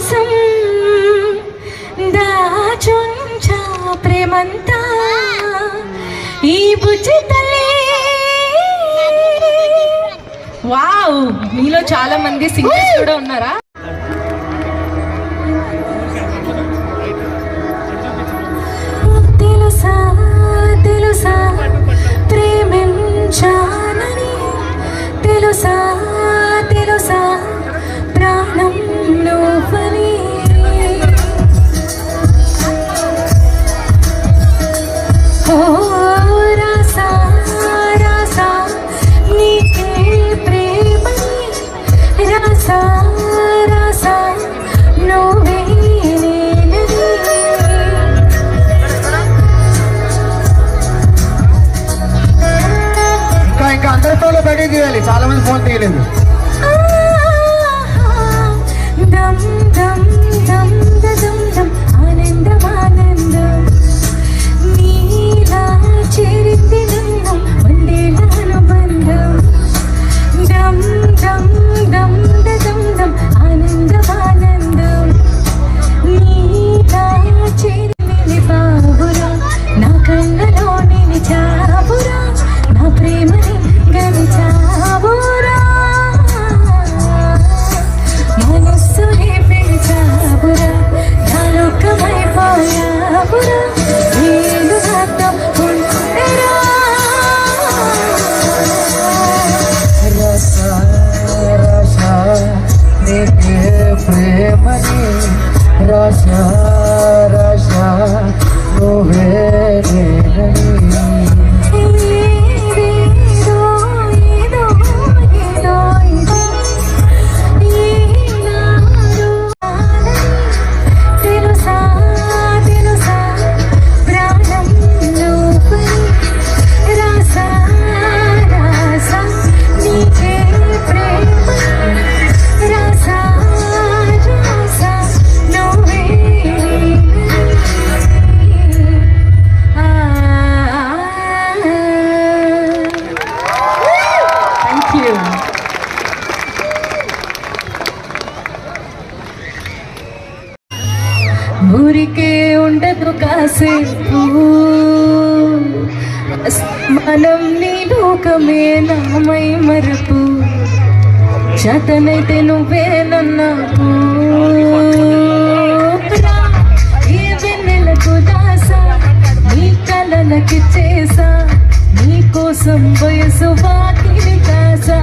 కోసం దాచుంచా ప్రేమంతా ఈ బుజ్జి తల్లి. వావ్, మీలో చాలా మంది సింగర్స్ కూడా ఉన్నారా? తెలుసా తెలుసా ప్రేమించానని, తెలుసా తెలుసా ప్రాణం నువ్వని. ఓ రాసా రాసా నీకే ప్రేమని, రాసా రాసా నువ్వే నేనని. ఇంకా అందరితో బయటికి తీయాలి, చాలా మంది ఫోన్ తీయలేదు. దమ్ దమ్ దమ్ దమ్ దమ్ ఆనందం ఆనందం నీలా చేరింది నన్ను వందేల అనుబంధం. దమ్ దమ్ దమ్ దమ్ దమ్ ఆనందం ఆనందం నీలా చేరింది బాబురా, నా కళ్ళలో నిలిచావురా, నా ప్రేమని గెలిచావురా, మనస్సుని పిలిచావురా, నా లోకమైపోయావురా, నేను నాతో ఉండరా. రస రస నీకే ప్రేమని, రస రస నువ్వే నేనని. ఏదో ఏదో ఏదో ఏనాడు తెలుసా తెలుసా ప్రాణం నువ్వని, రాసా రాసా నీకే ప్రేమని, రాసా రాసా నువ్వే థ్యాంక్ యూ. ఊరికే ఉండదు కాసేపు, మనం నీ లోకమే నామై మరపు, చేతనైతే నువ్వే నన్నాకు. ఈ వెన్నెలకు దాసా, నీ కలలకి చేసా, నీ కోసం వయసు వాకిలి కాసా.